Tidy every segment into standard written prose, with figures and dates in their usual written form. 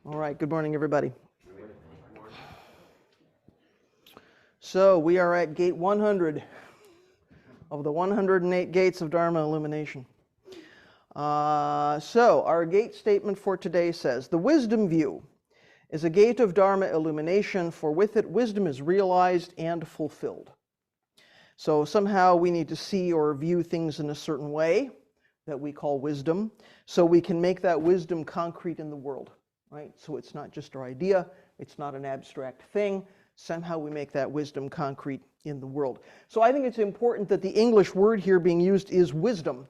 All right, good morning, everybody. So we are at gate 100 of the 108 gates of dharma-illumination. So our gate statement for today says, the wisdom view is a gate of dharma-illumination, for with it wisdom is realized and fulfilled. So somehow we need to see or view things in a certain way that we call wisdom, so we can make that wisdom concrete in the world, right? So it's not just our idea, it's not an abstract thing. Somehow we make that wisdom concrete in the world. So I think it's important that the English word here being used is wisdom,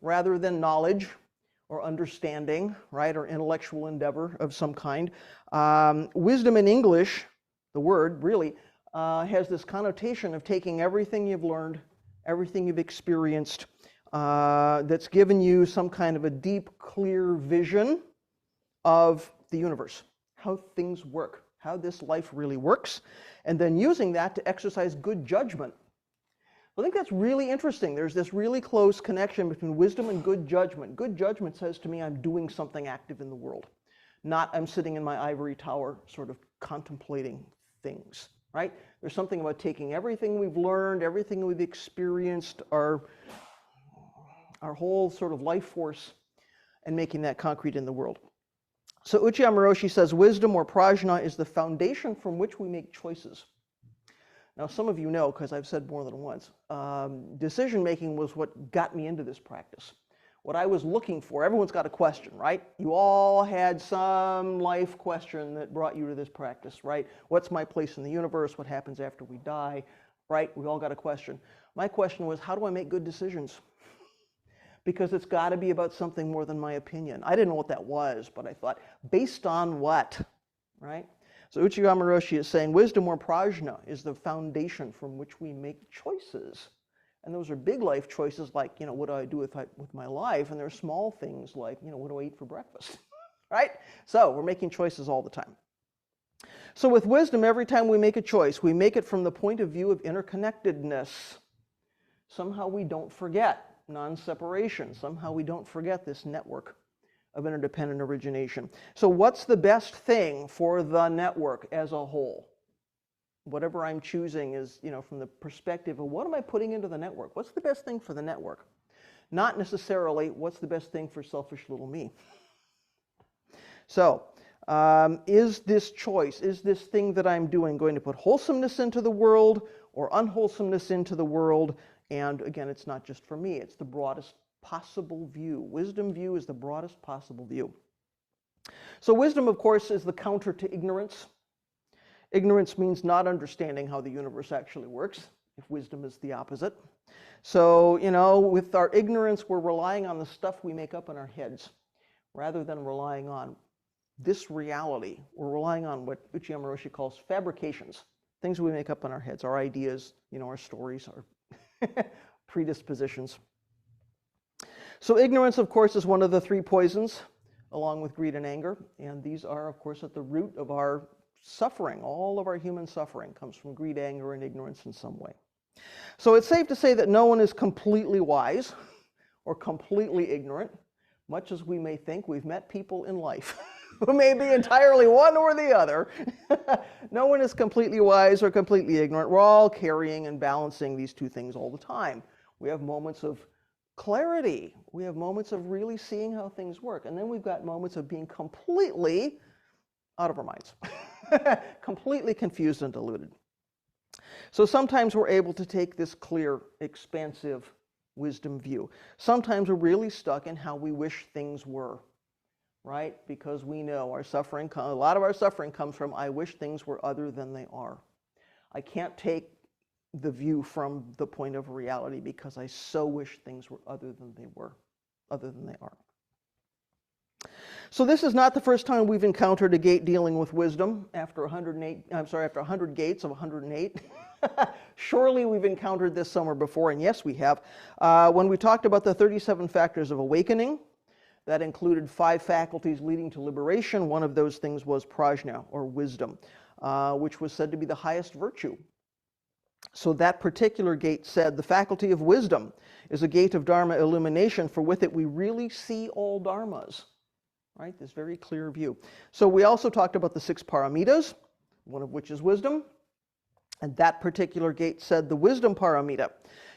rather than knowledge or understanding, right, or intellectual endeavor of some kind. Wisdom in English, the word really, has this connotation of taking everything you've learned, everything you've experienced, that's given you some kind of a deep, clear vision of the universe, how things work, how this life really works, and then using that to exercise good judgment. I think that's really interesting. There's this really close connection between wisdom and good judgment. Good judgment says to me I'm doing something active in the world, not I'm sitting in my ivory tower sort of contemplating things, right? There's something about taking everything we've learned, everything we've experienced, our whole sort of life force, and making that concrete in the world. So Uchiyama Roshi says, wisdom or prajna is the foundation from which we make choices. Now, some of you know, because I've said more than once, decision-making was what got me into this practice. What I was looking for, everyone's got a question, right? You all had some life question that brought you to this practice, right? What's my place in the universe? What happens after we die, right? We all got a question. My question was, how do I make good decisions? Because it's got to be about something more than my opinion. I didn't know what that was, but I thought, based on what, right? So Uchiyama Roshi is saying wisdom or prajna is the foundation from which we make choices. And those are big life choices like, what do I do with my life? And there are small things like, what do I eat for breakfast, right? So we're making choices all the time. So with wisdom, every time we make a choice, we make it from the point of view of interconnectedness. Somehow we don't forget non-separation. Somehow we don't forget this network of interdependent origination. So what's the best thing for the network as a whole? Whatever I'm choosing is, from the perspective of what am I putting into the network? What's the best thing for the network? Not necessarily what's the best thing for selfish little me. So is this choice, is this thing that I'm doing going to put wholesomeness into the world or unwholesomeness into the world? And again, it's not just for me, it's the broadest possible view. Wisdom view is the broadest possible view. So wisdom, of course, is the counter to ignorance. Ignorance means not understanding how the universe actually works, if wisdom is the opposite. So, with our ignorance, we're relying on the stuff we make up in our heads, rather than relying on this reality. We're relying on what Uchiyama Roshi calls fabrications, things we make up in our heads, our ideas, our stories, our predispositions. So ignorance, of course, is one of the three poisons, along with greed and anger. And these are, of course, at the root of our suffering. All of our human suffering comes from greed, anger, and ignorance in some way. So it's safe to say that no one is completely wise or completely ignorant, much as we may think. We've met people in life who may be entirely one or the other. No one is completely wise or completely ignorant. We're all carrying and balancing these two things all the time. We have moments of clarity. We have moments of really seeing how things work. And then we've got moments of being completely out of our minds, completely confused and deluded. So sometimes we're able to take this clear, expansive wisdom view. Sometimes we're really stuck in how we wish things were, right? Because we know our suffering, a lot of our suffering comes from, I wish things were other than they are. I can't take the view from the point of reality because I so wish things were other than they were, other than they are. So this is not the first time we've encountered a gate dealing with wisdom after 100 gates of 108. Surely we've encountered this somewhere before, and yes, we have. When we talked about the 37 factors of awakening, that included 5 faculties leading to liberation. One of those things was prajna, or wisdom, which was said to be the highest virtue. So that particular gate said, the faculty of wisdom is a gate of dharma illumination, for with it we really see all dharmas. right? This very clear view. So we also talked about the 6 paramitas, one of which is wisdom. And that particular gate said the wisdom paramita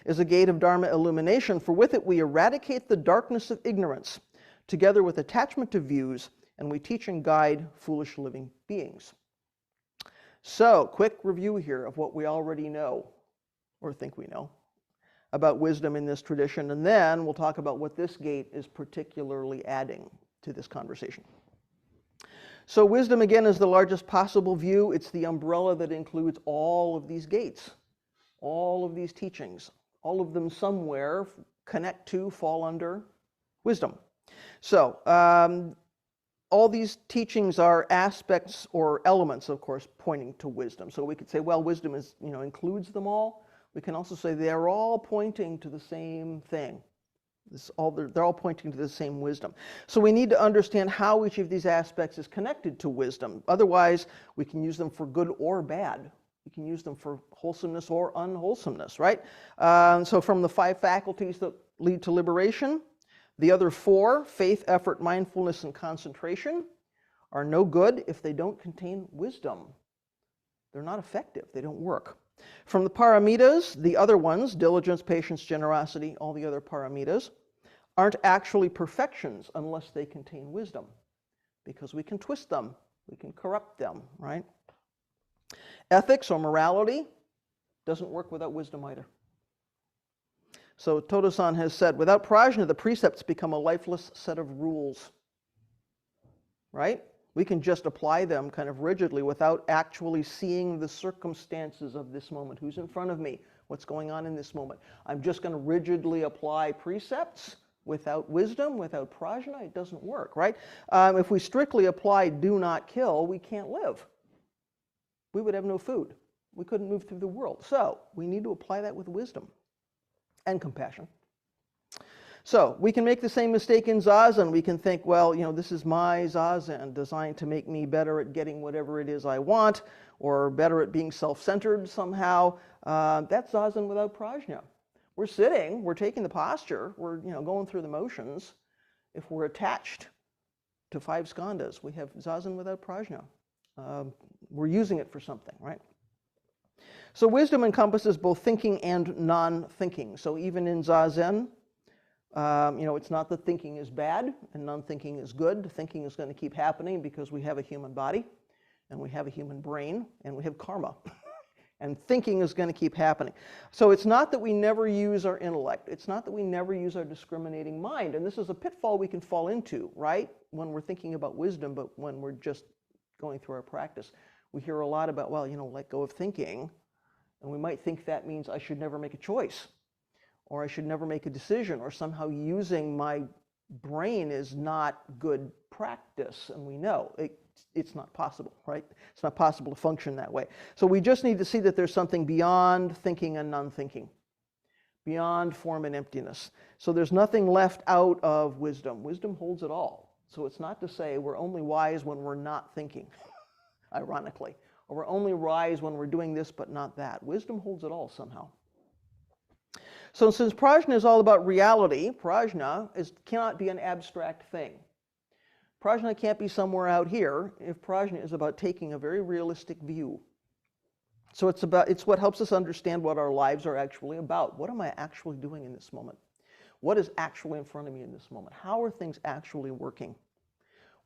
is a gate of dharma-illumination, for with it we eradicate the darkness of ignorance, together with attachment to views, and we teach and guide foolish living beings. So, quick review here of what we already know, or think we know, about wisdom in this tradition, and then we'll talk about what this gate is particularly adding to this conversation. So wisdom, again, is the largest possible view. It's the umbrella that includes all of these gates, all of these teachings. All of them somewhere connect to, fall under wisdom. So all these teachings are aspects or elements, of course, pointing to wisdom. So we could say, well, wisdom is, includes them all. We can also say they're all pointing to the same thing. They're all pointing to the same wisdom. So we need to understand how each of these aspects is connected to wisdom. Otherwise, we can use them for good or bad. We can use them for wholesomeness or unwholesomeness, right? So from the 5 faculties that lead to liberation, the other 4, faith, effort, mindfulness, and concentration, are no good if they don't contain wisdom. They're not effective. They don't work. From the paramitas, the other ones, diligence, patience, generosity, all the other paramitas, aren't actually perfections unless they contain wisdom, because we can twist them, we can corrupt them, right? Ethics or morality doesn't work without wisdom either. So Todo-san has said, without prajna, the precepts become a lifeless set of rules, right? We can just apply them kind of rigidly without actually seeing the circumstances of this moment. Who's in front of me? What's going on in this moment? I'm just going to rigidly apply precepts without wisdom, without prajna. It doesn't work, right? If we strictly apply do not kill, we can't live. We would have no food. We couldn't move through the world. So we need to apply that with wisdom and compassion. So we can make the same mistake in zazen. We can think, well, this is my zazen designed to make me better at getting whatever it is I want, or better at being self-centered somehow. That's zazen without prajna. We're sitting, we're taking the posture, we're going through the motions. If we're attached to 5 skandhas, we have zazen without prajna. We're using it for something, right? So wisdom encompasses both thinking and non-thinking. So even in zazen, it's not that thinking is bad and non-thinking is good. Thinking is going to keep happening because we have a human body and we have a human brain and we have karma. And thinking is going to keep happening. So it's not that we never use our intellect. It's not that we never use our discriminating mind. And this is a pitfall we can fall into, right? When we're thinking about wisdom, but when we're just going through our practice. We hear a lot about, well, let go of thinking. And we might think that means I should never make a choice, or I should never make a decision, or somehow using my brain is not good practice. And we know it's not possible, right? It's not possible to function that way. So we just need to see that there's something beyond thinking and non-thinking, beyond form and emptiness. So there's nothing left out of wisdom. Wisdom holds it all. So it's not to say we're only wise when we're not thinking, ironically, or we're only wise when we're doing this but not that. Wisdom holds it all somehow. So since prajna is all about reality, prajna cannot be an abstract thing. Prajna can't be somewhere out here if prajna is about taking a very realistic view. So it's what helps us understand what our lives are actually about. What am I actually doing in this moment? What is actually in front of me in this moment? How are things actually working?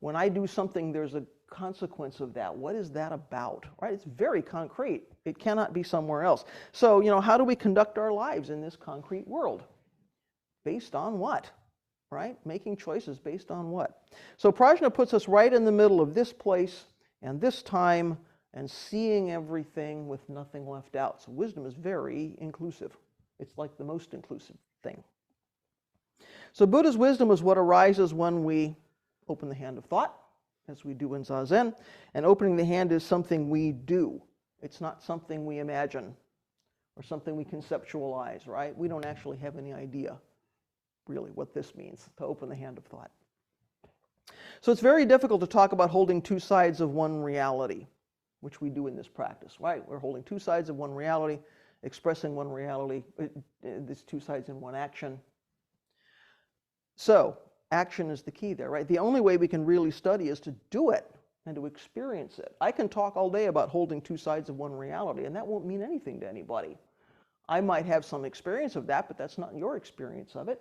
When I do something, there's a consequence of that. What is that about? Right? It's very concrete. It cannot be somewhere else. So, how do we conduct our lives in this concrete world? Based on what? Right? Making choices based on what? So prajna puts us right in the middle of this place and this time and seeing everything with nothing left out. So wisdom is very inclusive. It's like the most inclusive thing. So Buddha's wisdom is what arises when we open the hand of thought, as we do in zazen. And opening the hand is something we do. It's not something we imagine or something we conceptualize, right? We don't actually have any idea really what this means, to open the hand of thought. So it's very difficult to talk about holding 2 sides of one reality, which we do in this practice, right? We're holding 2 sides of one reality, expressing one reality, these 2 sides in one action. So action is the key there, right? The only way we can really study is to do it and to experience it. I can talk all day about holding two sides of one reality, and that won't mean anything to anybody. I might have some experience of that, but that's not your experience of it.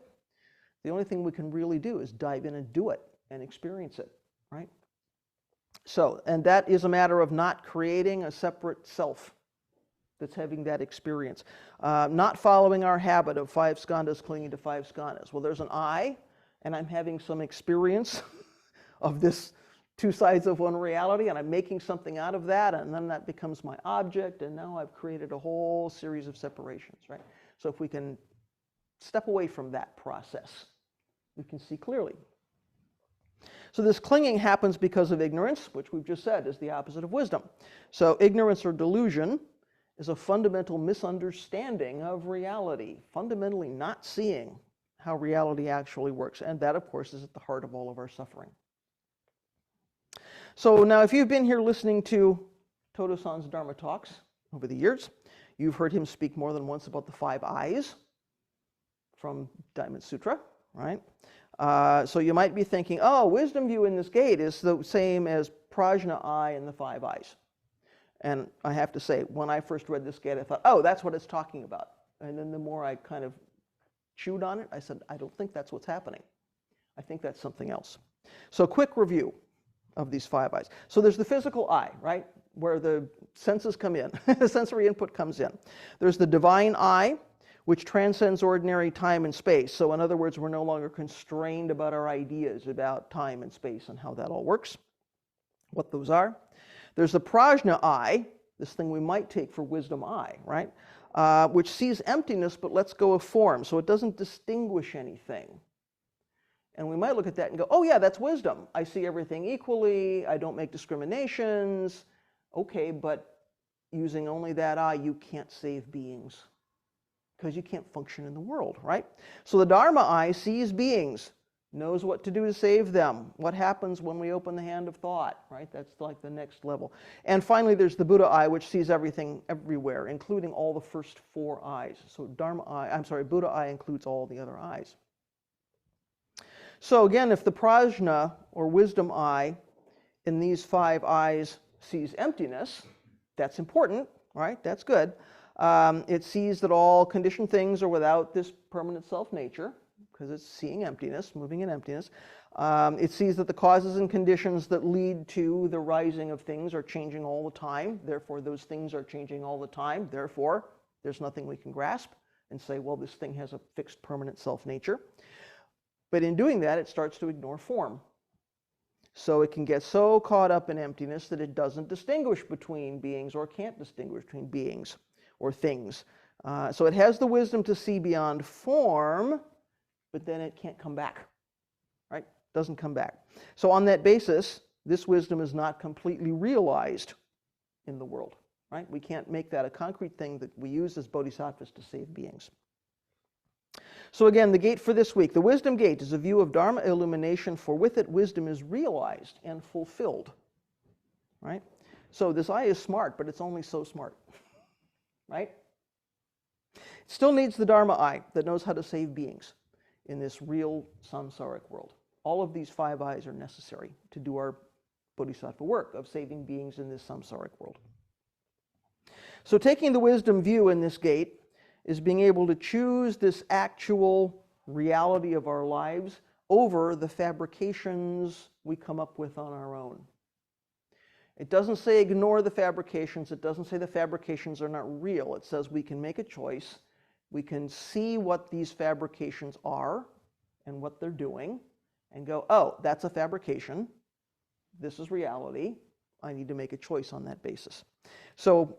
The only thing we can really do is dive in and do it and experience it, right? So, and that is a matter of not creating a separate self that's having that experience. Not following our habit of five skandhas clinging to five skandhas. Well, there's an I, and I'm having some experience of this two sides of one reality, and I'm making something out of that, and then that becomes my object, and now I've created a whole series of separations, right? So if we can step away from that process, we can see clearly. So this clinging happens because of ignorance, which we've just said is the opposite of wisdom. So ignorance or delusion is a fundamental misunderstanding of reality, fundamentally not seeing how reality actually works, and that, of course, is at the heart of all of our suffering. So now, if you've been here listening to Todo-san's Dharma talks over the years, you've heard him speak more than once about the five I's from Diamond Sutra, right? So you might be thinking, oh, wisdom view in this gate is the same as prajna I and the five I's. And I have to say, when I first read this gate, I thought, oh, that's what it's talking about. And then the more I kind of chewed on it, I said, I don't think that's what's happening. I think that's something else. So quick review of these five I's. So there's the physical I, right, where the senses come in, the sensory input comes in. There's the divine I, which transcends ordinary time and space. So in other words, we're no longer constrained about our ideas about time and space and how that all works, what those are. There's the prajna I, this thing we might take for wisdom I, right, which sees emptiness but lets go of form, so it doesn't distinguish anything. And we might look at that and go, oh yeah, that's wisdom. I see everything equally, I don't make discriminations. Okay, but using only that I, you can't save beings because you can't function in the world, right? So the Dharma I sees beings, knows what to do to save them, what happens when we open the hand of thought, right? That's like the next level. And finally, there's the Buddha I, which sees everything everywhere, including all the first four I's. So Buddha I includes all the other I's. So again, if the prajna, or wisdom I, in these five I's sees emptiness, that's important, right? That's good. It sees that all conditioned things are without this permanent self-nature, because it's seeing emptiness, moving in emptiness. It sees that the causes and conditions that lead to the rising of things are changing all the time. Therefore, those things are changing all the time. Therefore, there's nothing we can grasp and say, well, this thing has a fixed permanent self-nature. But in doing that, it starts to ignore form. So it can get so caught up in emptiness that it doesn't distinguish between beings or can't distinguish between beings or things. So it has the wisdom to see beyond form, but then it can't come back, right? Doesn't come back. So on that basis, this wisdom is not completely realized in the world, right? We can't make that a concrete thing that we use as bodhisattvas to save beings. So again, the gate for this week. The wisdom gate is a view of dharma illumination, for with it wisdom is realized and fulfilled, right? So this I is smart, but it's only so smart, right? It still needs the dharma I that knows how to save beings in this real samsaric world. All of these five I's are necessary to do our bodhisattva work of saving beings in this samsaric world. So taking the wisdom view in this gate is being able to choose this actual reality of our lives over the fabrications we come up with on our own. It doesn't say ignore the fabrications. It doesn't say the fabrications are not real. It says we can make a choice. We can see what these fabrications are and what they're doing and go, oh, that's a fabrication. This is reality. I need to make a choice on that basis. So,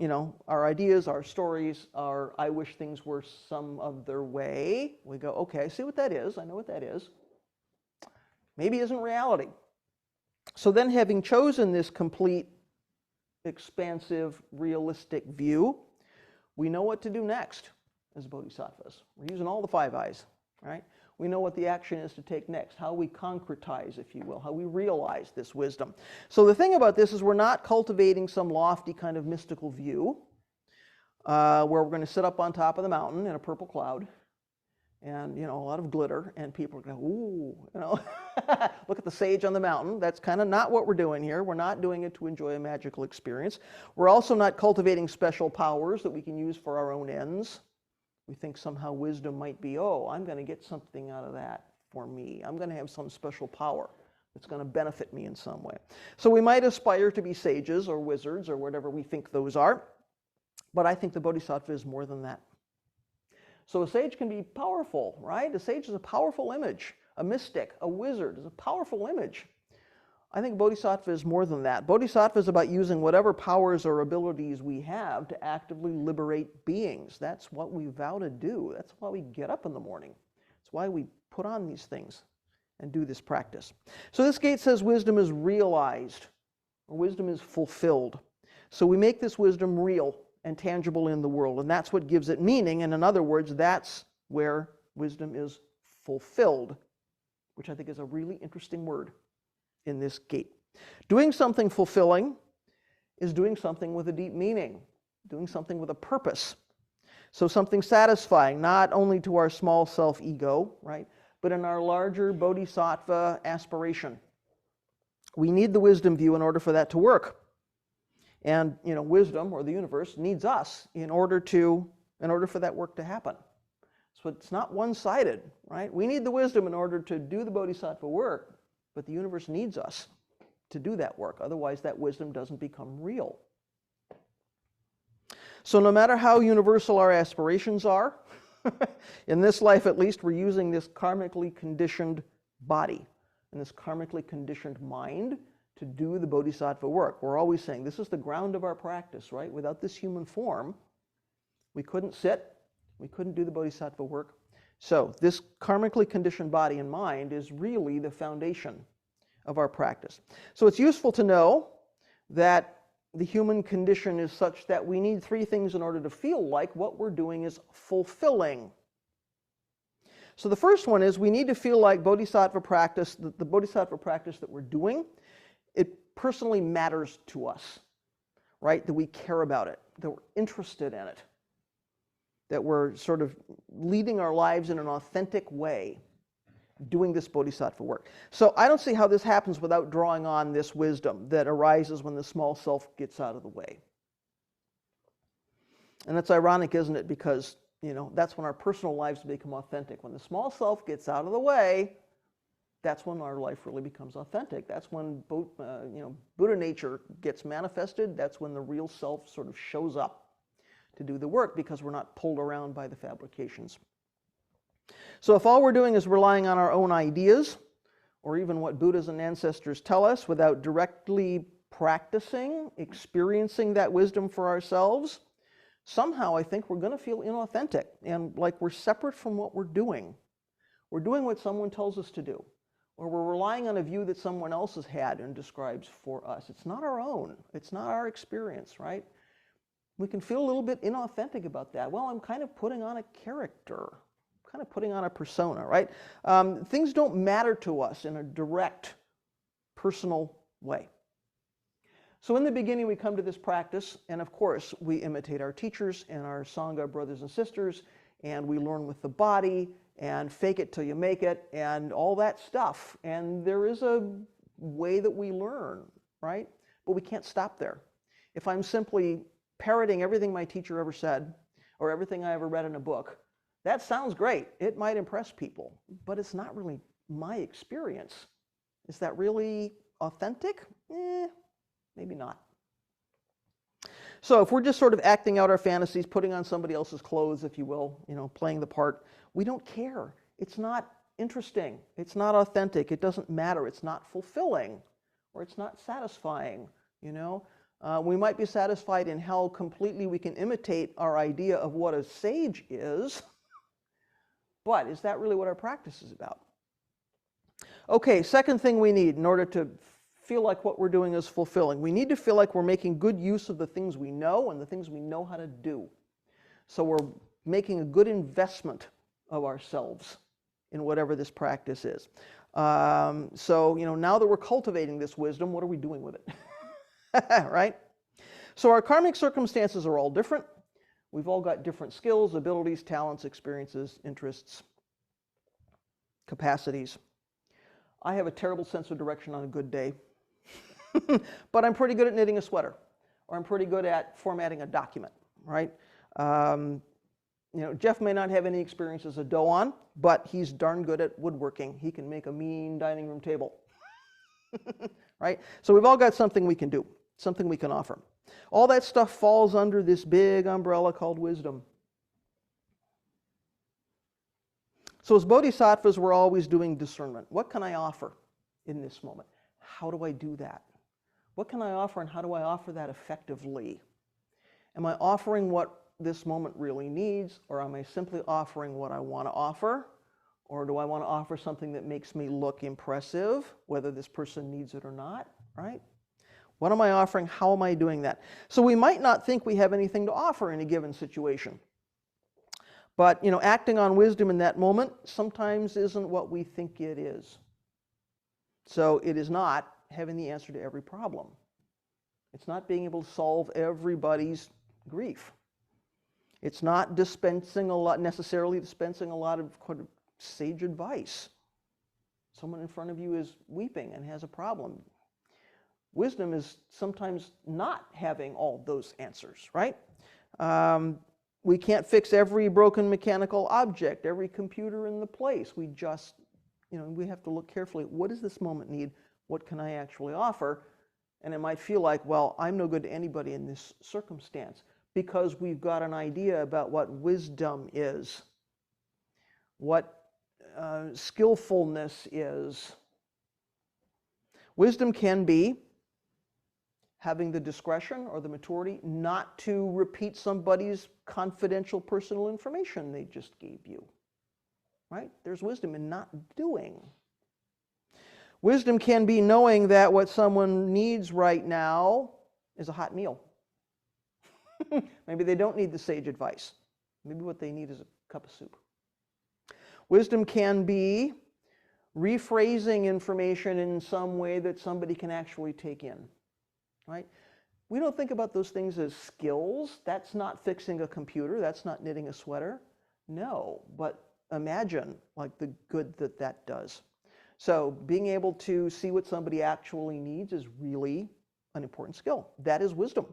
our ideas, our stories, our I wish things were some other way. We go, okay, I see what that is. I know what that is. Maybe isn't reality. So then, having chosen this complete, expansive, realistic view, we know what to do next as bodhisattvas. We're using all the five I's, right? We know what the action is to take next, how we concretize, if you will, how we realize this wisdom. So the thing about this is we're not cultivating some lofty kind of mystical view where we're going to sit up on top of the mountain in a purple cloud and, you know, a lot of glitter, and people are going, ooh, you know, look at the sage on the mountain. That's kind of not what we're doing here. We're not doing it to enjoy a magical experience. We're also not cultivating special powers that we can use for our own ends. We think somehow wisdom might be, oh, I'm going to get something out of that for me. I'm going to have some special power that's going to benefit me in some way. So we might aspire to be sages or wizards or whatever we think those are, but I think the bodhisattva is more than that. So a sage can be powerful, right? A sage is a powerful image. A mystic, a wizard is a powerful image. I think bodhisattva is more than that. Bodhisattva is about using whatever powers or abilities we have to actively liberate beings. That's what we vow to do. That's why we get up in the morning. That's why we put on these things and do this practice. So this gate says wisdom is realized, or wisdom is fulfilled. So we make this wisdom real and tangible in the world, and that's what gives it meaning. And in other words, that's where wisdom is fulfilled, which I think is a really interesting word in this gate. Doing something fulfilling is doing something with a deep meaning, doing something with a purpose. So something satisfying, not only to our small self-ego, right, but in our larger bodhisattva aspiration. We need the wisdom view in order for that to work. And, you know, wisdom, or the universe, needs us in order for that work to happen. So it's not one-sided, right? We need the wisdom in order to do the bodhisattva work, but the universe needs us to do that work. Otherwise, that wisdom doesn't become real. So no matter how universal our aspirations are, in this life at least, we're using this karmically conditioned body and this karmically conditioned mind to do the bodhisattva work. We're always saying this is the ground of our practice, right? Without this human form, we couldn't sit, we couldn't do the bodhisattva work. So this karmically conditioned body and mind is really the foundation of our practice. So it's useful to know that the human condition is such that we need three things in order to feel like what we're doing is fulfilling. So the first one is we need to feel like bodhisattva practice, the bodhisattva practice that we're doing, it personally matters to us, right? That we care about it, that we're interested in it, that we're sort of leading our lives in an authentic way, doing this bodhisattva work. So I don't see how this happens without drawing on this wisdom that arises when the small self gets out of the way. And that's ironic, isn't it? Because, you know, that's when our personal lives become authentic. When the small self gets out of the way, that's when our life really becomes authentic. That's when Buddha nature gets manifested. That's when the real self sort of shows up to do the work, because we're not pulled around by the fabrications. So if all we're doing is relying on our own ideas, or even what Buddhas and ancestors tell us, without directly practicing, experiencing that wisdom for ourselves, somehow I think we're going to feel inauthentic and like we're separate from what we're doing. We're doing what someone tells us to do, or we're relying on a view that someone else has had and describes for us. It's not our own. It's not our experience, right? We can feel a little bit inauthentic about that. Well, I'm kind of putting on a character, kind of putting on a persona, right? Things don't matter to us in a direct, personal way. So in the beginning, we come to this practice, and of course, we imitate our teachers and our Sangha brothers and sisters, and we learn with the body, and fake it till you make it, and all that stuff. And there is a way that we learn, right? But we can't stop there. If I'm simply parroting everything my teacher ever said, or everything I ever read in a book, that sounds great. It might impress people, but it's not really my experience. Is that really authentic? Maybe not. So if we're just sort of acting out our fantasies, putting on somebody else's clothes, if you will, playing the part, we don't care. It's not interesting. It's not authentic. It doesn't matter. It's not fulfilling, or it's not satisfying, We might be satisfied in how completely we can imitate our idea of what a sage is, but is that really what our practice is about? Okay, second thing we need in order to feel like what we're doing is fulfilling. We need to feel like we're making good use of the things we know and the things we know how to do. So we're making a good investment of ourselves in whatever this practice is. So now that we're cultivating this wisdom, what are we doing with it? Right? So our karmic circumstances are all different. We've all got different skills, abilities, talents, experiences, interests. capacities. I have a terrible sense of direction on a good day, but I'm pretty good at knitting a sweater, or I'm pretty good at formatting a document, right? Jeff may not have any experience as a doan, but he's darn good at woodworking. He can make a mean dining room table, right? So we've all got something we can do, something we can offer. All that stuff falls under this big umbrella called wisdom. So as bodhisattvas, we're always doing discernment. What can I offer in this moment? How do I do that? What can I offer, and how do I offer that effectively? Am I offering what this moment really needs, or am I simply offering what I want to offer? Or do I want to offer something that makes me look impressive, whether this person needs it or not, right? What am I offering? How am I doing that? So we might not think we have anything to offer in a given situation. But, acting on wisdom in that moment sometimes isn't what we think it is. So it is not having the answer to every problem. It's not being able to solve everybody's grief. It's not necessarily dispensing a lot of sage advice. Someone in front of you is weeping and has a problem. Wisdom is sometimes not having all those answers, right? We can't fix every broken mechanical object, every computer in the place. We just, we have to look carefully. What does this moment need? What can I actually offer? And it might feel like, well, I'm no good to anybody in this circumstance, because we've got an idea about what wisdom is, what skillfulness is. Wisdom can be having the discretion or the maturity not to repeat somebody's confidential personal information they just gave you, right? There's wisdom in not doing. Wisdom can be knowing that what someone needs right now is a hot meal. Maybe they don't need the sage advice. Maybe what they need is a cup of soup. Wisdom can be rephrasing information in some way that somebody can actually take in, right? We don't think about those things as skills. That's not fixing a computer. That's not knitting a sweater. No, but imagine like the good that that does. So being able to see what somebody actually needs is really an important skill. That is wisdom.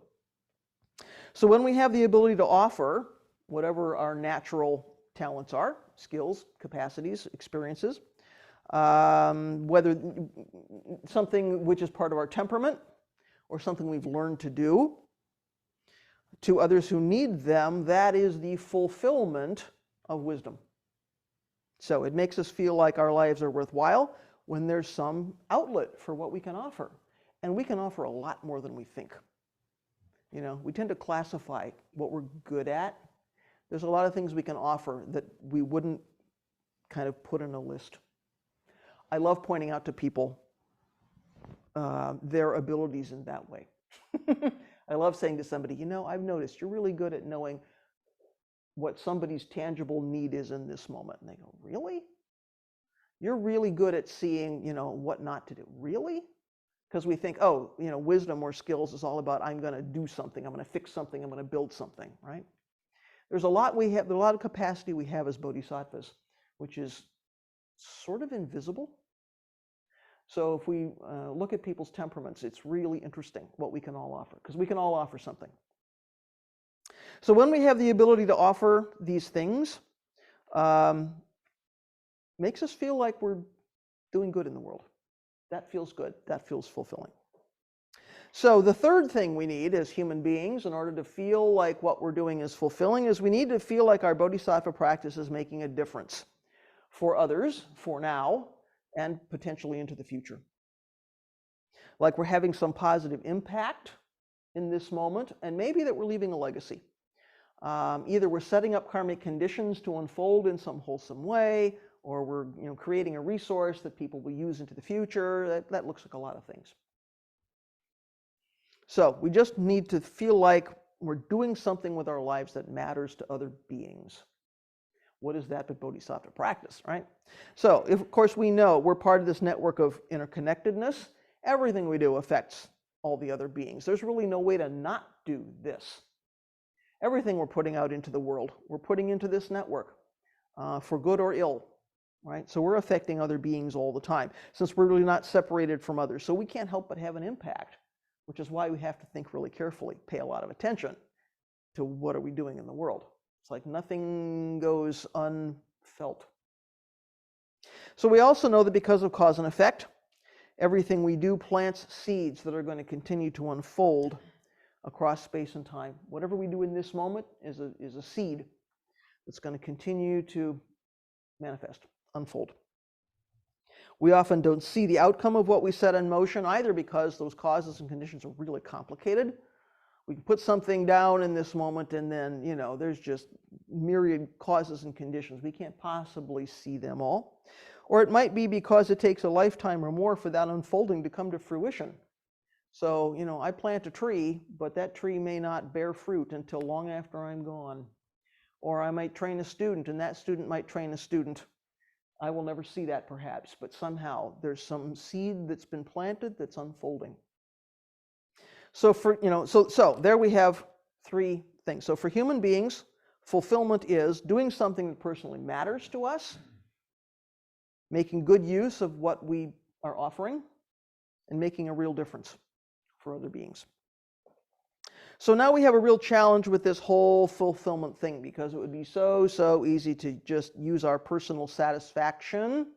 So when we have the ability to offer whatever our natural talents are, skills, capacities, experiences, whether something which is part of our temperament or something we've learned to do, to others who need them, that is the fulfillment of wisdom. So it makes us feel like our lives are worthwhile when there's some outlet for what we can offer. And we can offer a lot more than we think. We tend to classify what we're good at. There's a lot of things we can offer that we wouldn't kind of put in a list. I love pointing out to people their abilities in that way. I love saying to somebody, I've noticed you're really good at knowing what somebody's tangible need is in this moment. And they go, really? You're really good at seeing, what not to do. Really? Because we think, wisdom or skills is all about I'm going to do something, I'm going to fix something, I'm going to build something, right? There's a lot of capacity we have as bodhisattvas, which is sort of invisible. So if we look at people's temperaments, it's really interesting what we can all offer, because we can all offer something. So when we have the ability to offer these things, makes us feel like we're doing good in the world. That feels good. That feels fulfilling. So the third thing we need as human beings in order to feel like what we're doing is fulfilling is we need to feel like our bodhisattva practice is making a difference for others, for now, and potentially into the future. Like we're having some positive impact in this moment, and maybe that we're leaving a legacy. Either we're setting up karmic conditions to unfold in some wholesome way, or we're creating a resource that people will use into the future. That looks like a lot of things. So we just need to feel like we're doing something with our lives that matters to other beings. What is that but bodhisattva practice, right? So, of course, we know we're part of this network of interconnectedness. Everything we do affects all the other beings. There's really no way to not do this. Everything we're putting out into the world, we're putting into this network, for good or ill. right? So we're affecting other beings all the time, since we're really not separated from others. So we can't help but have an impact, which is why we have to think really carefully, pay a lot of attention to what are we doing in the world. It's like nothing goes unfelt. So we also know that because of cause and effect, everything we do plants seeds that are going to continue to unfold across space and time. Whatever we do in this moment is a seed that's going to continue to manifest, unfold. We often don't see the outcome of what we set in motion either, because those causes and conditions are really complicated. We can put something down in this moment and then, there's just myriad causes and conditions. We can't possibly see them all. Or it might be because it takes a lifetime or more for that unfolding to come to fruition. So, I plant a tree, but that tree may not bear fruit until long after I'm gone. Or I might train a student, and that student might train a student. I will never see that perhaps, but somehow there's some seed that's been planted that's unfolding. So so there we have three things. So for human beings, fulfillment is doing something that personally matters to us, making good use of what we are offering, and making a real difference for other beings. So now we have a real challenge with this whole fulfillment thing, because it would be so easy to just use our personal satisfaction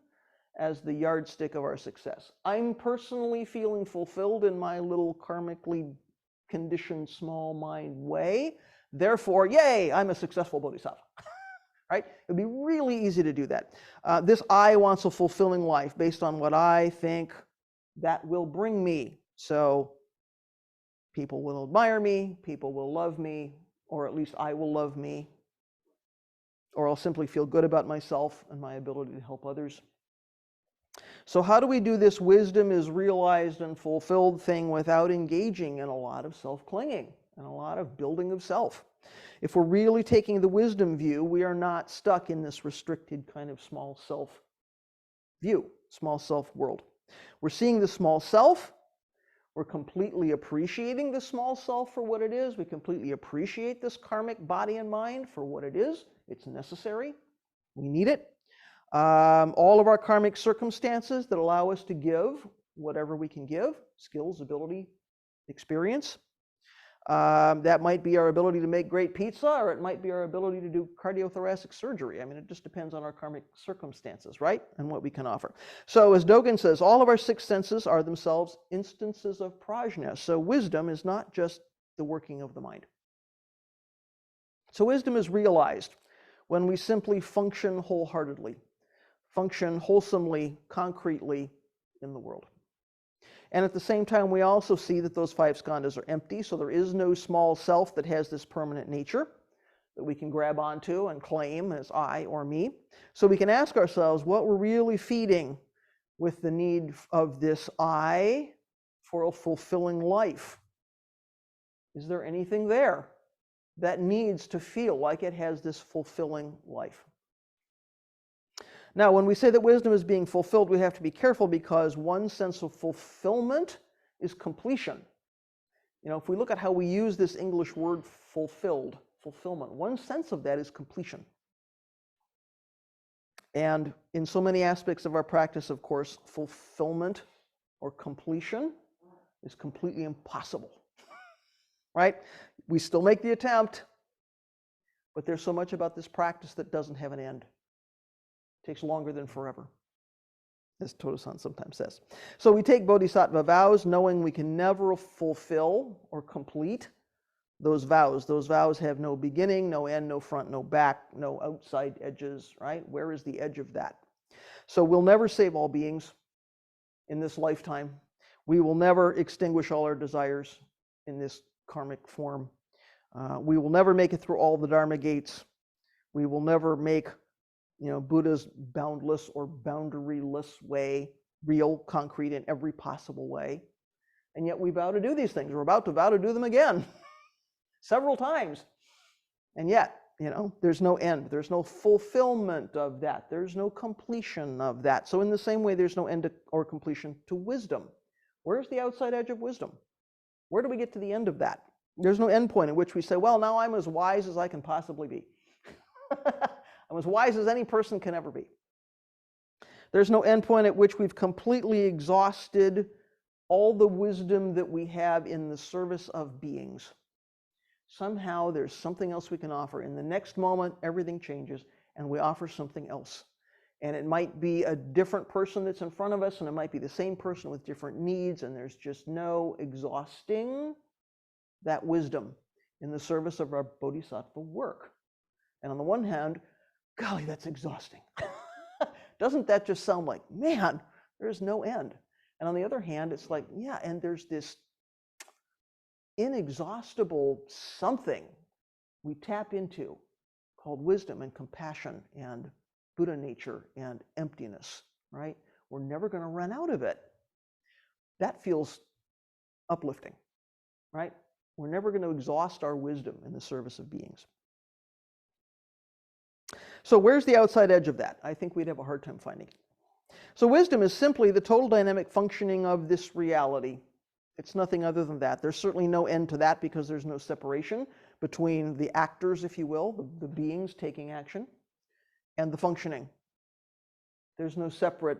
as the yardstick of our success. I'm personally feeling fulfilled in my little karmically conditioned small mind way. Therefore, yay, I'm a successful bodhisattva. Right? It would be really easy to do that. This I wants a fulfilling life based on what I think that will bring me. So people will admire me, people will love me, or at least I will love me, or I'll simply feel good about myself and my ability to help others. So how do we do this wisdom is realized and fulfilled thing without engaging in a lot of self-clinging and a lot of building of self? If we're really taking the wisdom view, we are not stuck in this restricted kind of small self view, small self world. We're seeing the small self. We're completely appreciating the small self for what it is. We completely appreciate this karmic body and mind for what it is. It's necessary. We need it. All of our karmic circumstances that allow us to give whatever we can give, skills, ability, experience. That might be our ability to make great pizza, or it might be our ability to do cardiothoracic surgery. I mean, it just depends on our karmic circumstances, right? And what we can offer. So as Dogen says, all of our six senses are themselves instances of prajna. So wisdom is not just the working of the mind. So wisdom is realized when we simply function wholeheartedly, function wholesomely, concretely in the world. And at the same time, we also see that those five skandhas are empty, so there is no small self that has this permanent nature that we can grab onto and claim as I or me. So we can ask ourselves what we're really feeding with the need of this I for a fulfilling life. Is there anything there that needs to feel like it has this fulfilling life? Now, when we say that wisdom is being fulfilled, we have to be careful, because one sense of fulfillment is completion. If we look at how we use this English word fulfillment, one sense of that is completion. And in so many aspects of our practice, of course, fulfillment or completion is completely impossible, right? We still make the attempt, but there's so much about this practice that doesn't have an end. Takes longer than forever, as Todo-san sometimes says. So we take bodhisattva vows knowing we can never fulfill or complete those vows. Those vows have no beginning, no end, no front, no back, no outside edges, right? Where is the edge of that? So we'll never save all beings in this lifetime. We will never extinguish all our desires in this karmic form. We will never make it through all the Dharma gates. We will never make Buddha's boundless or boundaryless way real, concrete in every possible way. And yet we vow to do these things. We're about to vow to do them again several times. And yet, there's no end. There's no fulfillment of that. There's no completion of that. So in the same way, there's no end or completion to wisdom. Where's the outside edge of wisdom? Where do we get to the end of that? There's no end point at which we say, well, now I'm as wise as I can possibly be. I'm as wise as any person can ever be. There's no endpoint at which we've completely exhausted all the wisdom that we have in the service of beings. Somehow there's something else we can offer. In the next moment, everything changes, and we offer something else. And it might be a different person that's in front of us, and it might be the same person with different needs, and there's just no exhausting that wisdom in the service of our bodhisattva work. And on the one hand, golly, that's exhausting. Doesn't that just sound like, man, there's no end? And on the other hand, it's like, yeah, and there's this inexhaustible something we tap into called wisdom and compassion and Buddha nature and emptiness, right? We're never going to run out of it. That feels uplifting, right? We're never going to exhaust our wisdom in the service of beings. So where's the outside edge of that? I think we'd have a hard time finding it. So wisdom is simply the total dynamic functioning of this reality. It's nothing other than that. There's certainly no end to that because there's no separation between the actors, if you will, the beings taking action, and the functioning. There's no separate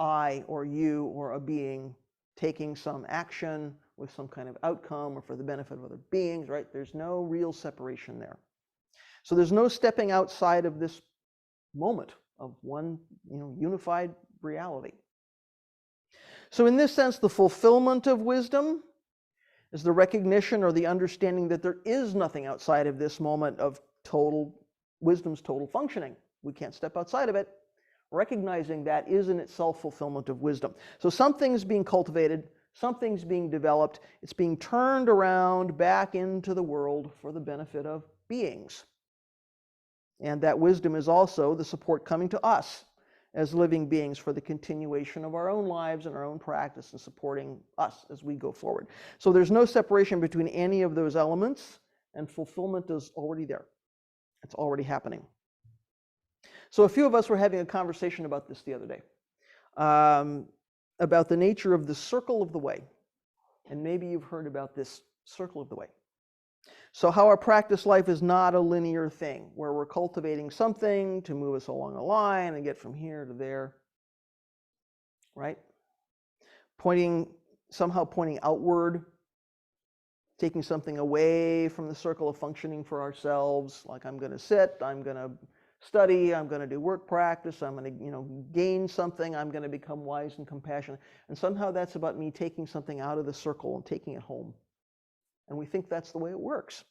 I or you or a being taking some action with some kind of outcome or for the benefit of other beings, right? There's no real separation there. So there's no stepping outside of this moment of one, unified reality. So in this sense, the fulfillment of wisdom is the recognition or the understanding that there is nothing outside of this moment of wisdom's total functioning. We can't step outside of it. Recognizing that is in itself fulfillment of wisdom. So something's being cultivated, something's being developed, it's being turned around back into the world for the benefit of beings. And that wisdom is also the support coming to us as living beings for the continuation of our own lives and our own practice and supporting us as we go forward. So there's no separation between any of those elements, and fulfillment is already there. It's already happening. So a few of us were having a conversation about this the other day, about the nature of the circle of the way. And maybe you've heard about this circle of the way. So how our practice life is not a linear thing, where we're cultivating something to move us along a line and get from here to there, right? Somehow pointing outward, taking something away from the circle of functioning for ourselves, like I'm going to sit, I'm going to study, I'm going to do work practice, I'm going to gain something, I'm going to become wise and compassionate. And somehow that's about me taking something out of the circle and taking it home. And we think that's the way it works.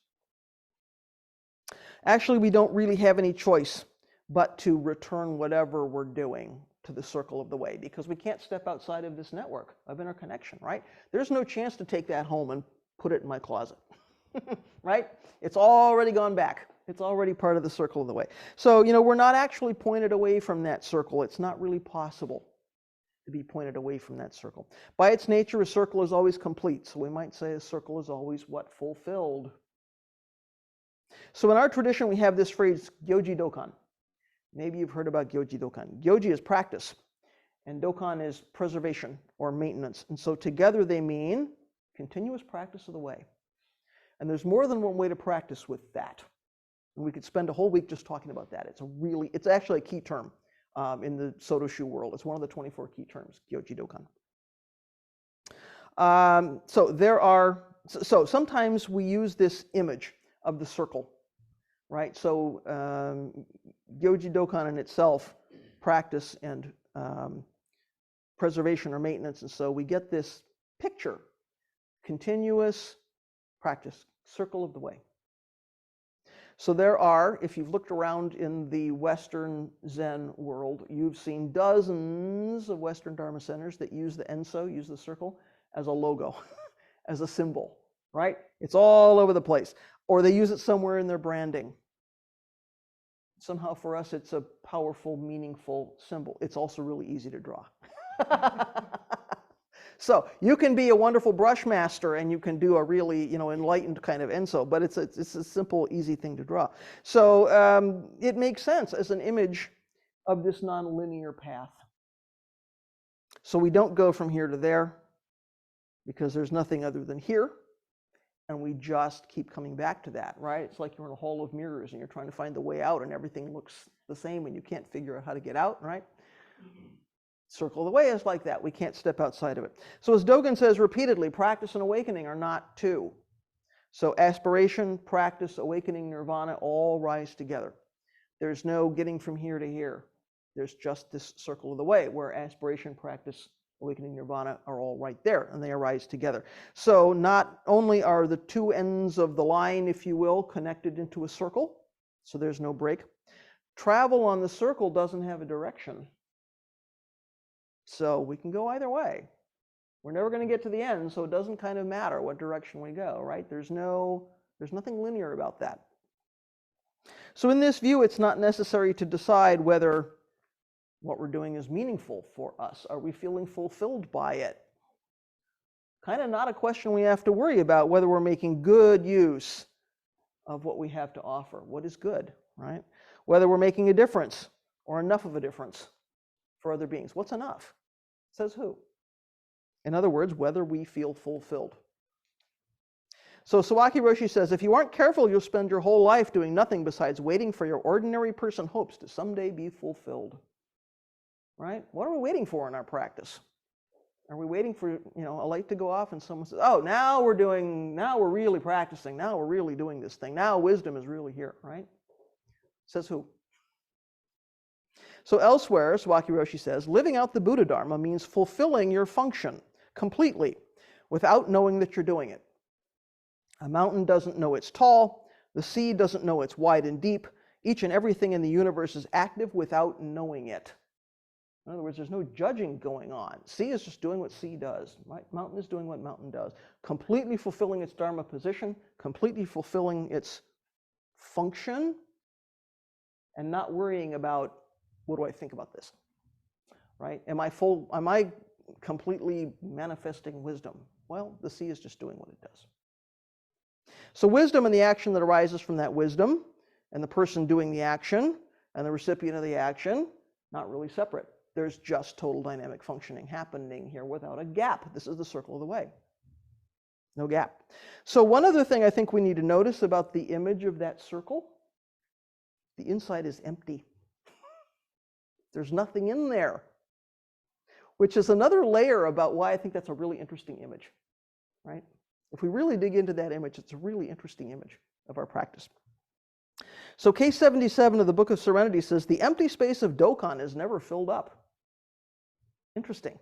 Actually, we don't really have any choice but to return whatever we're doing to the circle of the way, because we can't step outside of this network of interconnection, right? There's no chance to take that home and put it in my closet, right? It's already gone back. It's already part of the circle of the way. So, we're not actually pointed away from that circle. It's not really possible to be pointed away from that circle. By its nature, a circle is always complete. So we might say a circle is always what? Fulfilled. So in our tradition, we have this phrase, Gyoji Dokan. Maybe you've heard about Gyoji Dokan. Gyoji is practice, and Dokan is preservation or maintenance. And so together they mean continuous practice of the way. And there's more than one way to practice with that. And we could spend a whole week just talking about that. It's actually a key term in the Sotoshu world. It's one of the 24 key terms, Gyoji Dokan. So sometimes we use this image of the circle, right? So Gyoji Dokan in itself, practice and preservation or maintenance. And so we get this picture, continuous practice, circle of the way. So there are, if you've looked around in the Western Zen world, you've seen dozens of Western Dharma centers that use the Enso, use the circle, as a logo, as a symbol, right? It's all over the place. Or they use it somewhere in their branding. Somehow for us, it's a powerful, meaningful symbol. It's also really easy to draw. So you can be a wonderful brush master and you can do a really, enlightened kind of Enso, but it's a simple, easy thing to draw. So it makes sense as an image of this nonlinear path. So we don't go from here to there because there's nothing other than here, and we just keep coming back to that, right? It's like you're in a hall of mirrors and you're trying to find the way out and everything looks the same and you can't figure out how to get out, right? Circle of the way is like that. We can't step outside of it. So as Dogen says repeatedly, practice and awakening are not two. So aspiration, practice, awakening, nirvana all rise together. There's no getting from here to here. There's just this circle of the way where aspiration, practice, awakening, nirvana are all right there, and they arise together. So not only are the two ends of the line, if you will, connected into a circle, so there's no break. Travel on the circle doesn't have a direction. So we can go either way. We're never going to get to the end, so it doesn't kind of matter what direction we go, right? There's nothing linear about that. So in this view, it's not necessary to decide whether what we're doing is meaningful for us. Are we feeling fulfilled by it? Kind of not a question we have to worry about whether we're making good use of what we have to offer. What is good, right? Whether we're making a difference or enough of a difference for other beings. What's enough? Says who? In other words, whether we feel fulfilled. So Sawaki Roshi says, if you aren't careful, you'll spend your whole life doing nothing besides waiting for your ordinary person hopes to someday be fulfilled. Right? What are we waiting for in our practice? Are we waiting for, a light to go off and someone says, oh, now we're really practicing, now we're really doing this thing, now wisdom is really here, right? Says who? So elsewhere, Sawaki Roshi says, living out the Buddha Dharma means fulfilling your function completely without knowing that you're doing it. A mountain doesn't know it's tall. The sea doesn't know it's wide and deep. Each and everything in the universe is active without knowing it. In other words, there's no judging going on. Sea is just doing what sea does. Right? Mountain is doing what mountain does. Completely fulfilling its Dharma position, completely fulfilling its function, and not worrying about, what do I think about this? Right? Am I completely manifesting wisdom? Well, the sea is just doing what it does. So wisdom and the action that arises from that wisdom, and the person doing the action, and the recipient of the action, not really separate. There's just total dynamic functioning happening here without a gap. This is the circle of the way. No gap. So one other thing I think we need to notice about the image of that circle, the inside is empty. There's nothing in there, which is another layer about why I think that's a really interesting image, right? If we really dig into that image, it's a really interesting image of our practice. So case 77 of the Book of Serenity says, the empty space of Dokkan is never filled up. Interesting.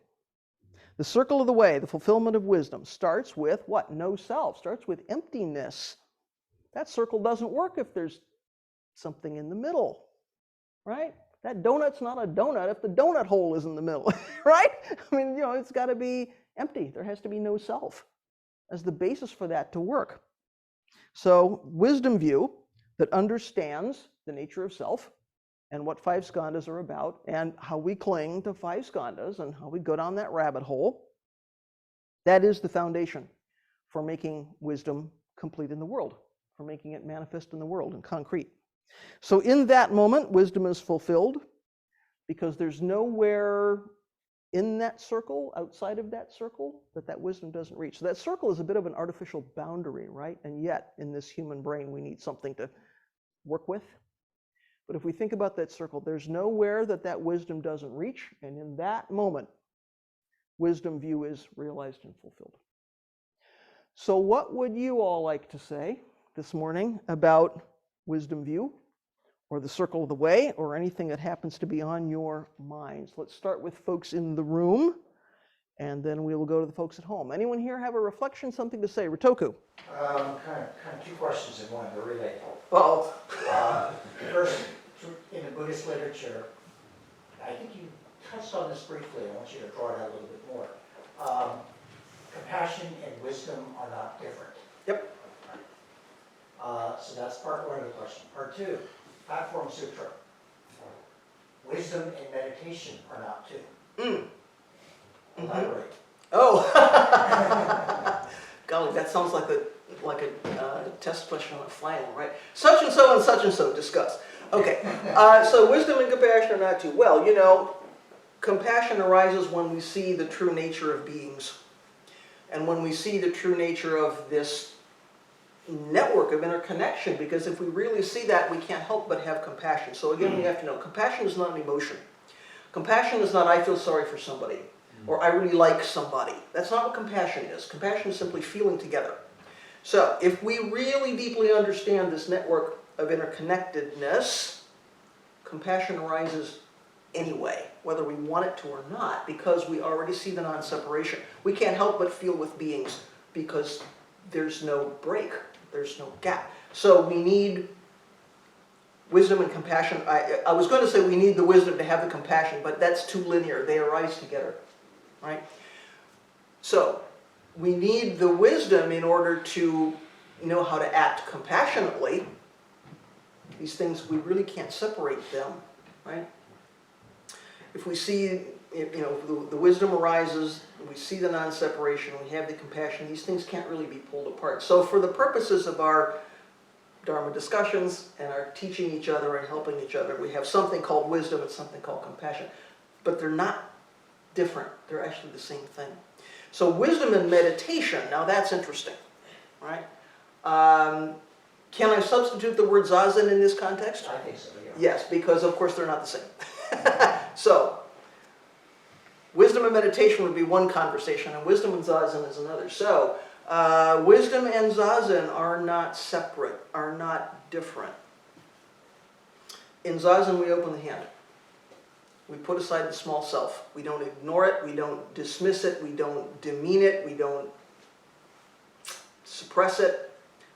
The circle of the way, the fulfillment of wisdom, starts with what? No self, starts with emptiness. That circle doesn't work if there's something in the middle, right? That donut's not a donut if the donut hole is in the middle, right? I mean, it's got to be empty. There has to be no self as the basis for that to work. So wisdom view that understands the nature of self and what five skandhas are about and how we cling to five skandhas and how we go down that rabbit hole, that is the foundation for making wisdom complete in the world, for making it manifest in the world in concrete. So in that moment, wisdom is fulfilled because there's nowhere in that circle, outside of that circle, that wisdom doesn't reach. So that circle is a bit of an artificial boundary, right? And yet, in this human brain, we need something to work with. But if we think about that circle, there's nowhere that wisdom doesn't reach, and in that moment, wisdom view is realized and fulfilled. So what would you all like to say this morning about wisdom view, or the circle of the way, or anything that happens to be on your minds? Let's start with folks in the room, and then we will go to the folks at home. Anyone here have a reflection, something to say? Ritoku. Kind of two questions in one. They're related. Uh-oh. First, in the Buddhist literature, I think you touched on this briefly. I want you to draw it out a little bit more. Compassion and wisdom are not different. Yep. So that's part one of the question. Part two, Platform Sutra. Wisdom and meditation are not two. Elaborate. Oh. Golly, that sounds like a test question on a final, right? Such and so discuss. Okay. So wisdom and compassion are not two. Well, compassion arises when we see the true nature of beings. And when we see the true nature of this network of interconnection, because if we really see that, we can't help but have compassion. So again, we have to know, compassion is not an emotion. Compassion is not I feel sorry for somebody or I really like somebody. That's not what compassion is. Compassion is simply feeling together. So if we really deeply understand this network of interconnectedness, compassion arises anyway, whether we want it to or not, because we already see the non-separation. We can't help but feel with beings because there's no break, there's no gap. So we need wisdom and compassion. I was going to say we need the wisdom to have the compassion, but that's too linear. They arise together, right? So we need the wisdom in order to know how to act compassionately. These things, we really can't separate them, right? If we see, the wisdom arises, we see the non-separation, we have the compassion, these things can't really be pulled apart. So for the purposes of our Dharma discussions and our teaching each other and helping each other, we have something called wisdom and something called compassion. But they're not different. They're actually the same thing. So wisdom and meditation, now that's interesting, right? Can I substitute the word zazen in this context? I think so, yeah. Yes, because of course they're not the same. So, wisdom and meditation would be one conversation, and wisdom and zazen is another. So, wisdom and zazen are not separate, are not different. In zazen, we open the hand. We put aside the small self. We don't ignore it, we don't dismiss it, we don't demean it, we don't suppress it,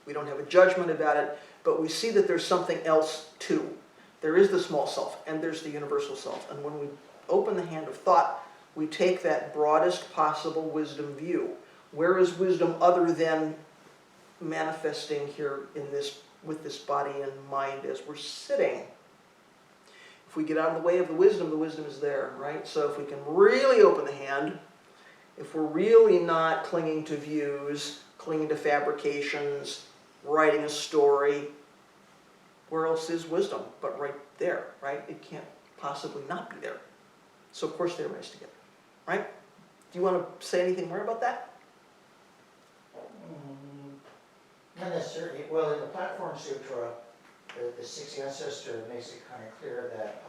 we don't have a judgment about it, but we see that there's something else too. There is the small self, and there's the universal self. And when we open the hand of thought, we take that broadest possible wisdom view. Where is wisdom other than manifesting here in this, with this body and mind as we're sitting? If we get out of the way of the wisdom is there, right? So if we can really open the hand, if we're really not clinging to views, clinging to fabrications, writing a story, where else is wisdom but right there, right? It can't possibly not be there. So of course they arise together, right? Do you want to say anything more about that? Not necessarily. Well, in the Platform Sutra, the Sixth Ancestor makes it kind of clear that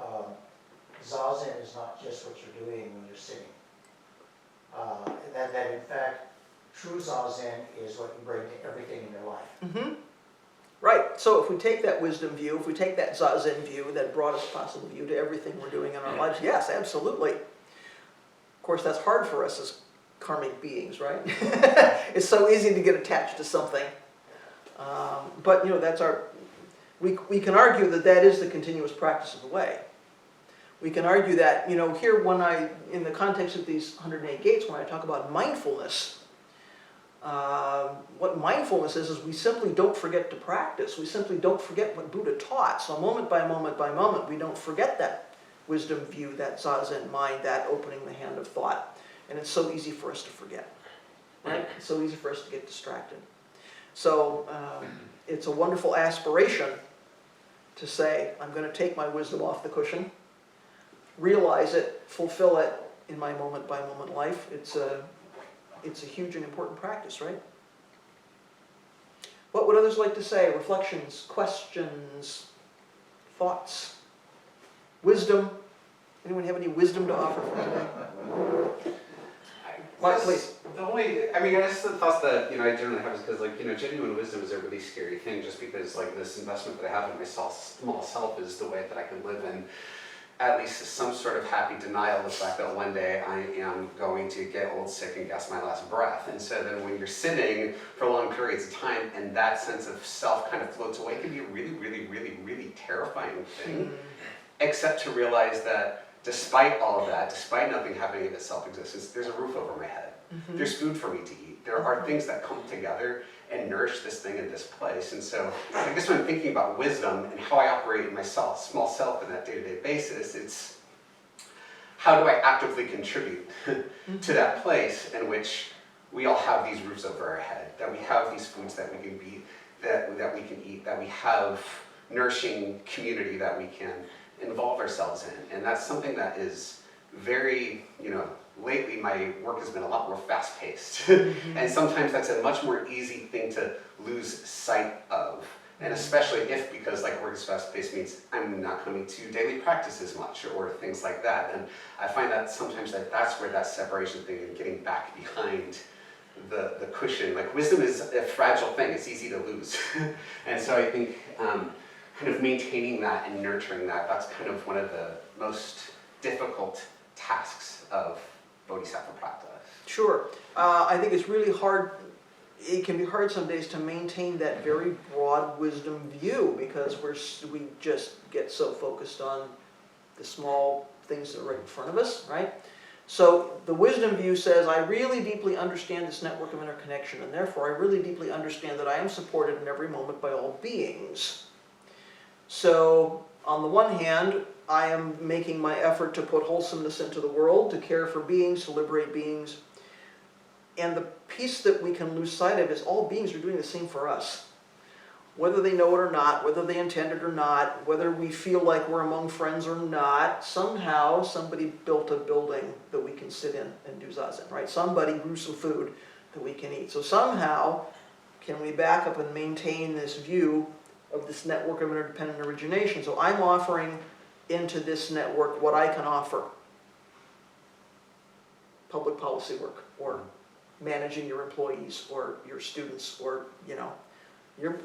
zazen is not just what you're doing when you're sitting. That in fact, true zazen is what you bring to everything in your life. Mm-hmm. Right. So if we take that wisdom view, if we take that zazen view, that broadest possible view to everything we're doing in our lives, yes, absolutely. Of course, that's hard for us as karmic beings, right? It's so easy to get attached to something. But, that's our... We can argue that that is the continuous practice of the way. We can argue that, here when in the context of these 108 gates, when I talk about mindfulness, what mindfulness is we simply don't forget to practice. We simply don't forget what Buddha taught. So moment by moment by moment, we don't forget that wisdom view, that zazen mind, that opening the hand of thought. And it's so easy for us to forget, right? It's so easy for us to get distracted. So it's a wonderful aspiration to say, I'm going to take my wisdom off the cushion, realize it, fulfill it in my moment by moment life. It's a huge and important practice, right? What would others like to say? Reflections, questions, thoughts, wisdom? Anyone have any wisdom to offer for today? Mark, please. I guess the thoughts that, I generally have is because, genuine wisdom is a really scary thing just because, this investment that I have in my small self is the way that I can live in at least some sort of happy denial of the fact that one day I am going to get old, sick, and guess my last breath. And so then when you're sitting for long periods of time and that sense of self kind of floats away, it can be a really, really, really, really terrifying thing. Except to realize that despite all of that, despite nothing happening in its self-existence, there's a roof over my head. Mm-hmm. There's food for me to eat. There are things that come together and nourish this thing in this place. And so I guess when I'm thinking about wisdom and how I operate in myself, small self on that day-to-day basis, it's how do I actively contribute to that place in which we all have these roofs over our head, that we have these foods that we can be, that we can eat, that we have nourishing community that we can involve ourselves in. And that's something that is very, lately my work has been a lot more fast-paced. And sometimes that's a much more easy thing to lose sight of. And especially if, because like work is fast-paced means I'm not coming to daily practice as much or things like that. And I find that sometimes that's where that separation thing and getting back behind the cushion, like wisdom is a fragile thing, it's easy to lose. And so I think kind of maintaining that and nurturing that, that's kind of one of the most difficult tasks of bodhisattva practice. Sure. I think it's really hard. It can be hard some days to maintain that very broad wisdom view because we just get so focused on the small things that are right in front of us, right? So the wisdom view says, I really deeply understand this network of interconnection, and therefore I really deeply understand that I am supported in every moment by all beings. So on the one hand, I am making my effort to put wholesomeness into the world, to care for beings, to liberate beings. And the piece that we can lose sight of is all beings are doing the same for us. Whether they know it or not, whether they intend it or not, whether we feel like we're among friends or not, somehow somebody built a building that we can sit in and do zazen, right? Somebody grew some food that we can eat. So somehow, can we back up and maintain this view of this network of interdependent origination? So I'm offering into this network what I can offer. Public policy work, or managing your employees, or your students, or,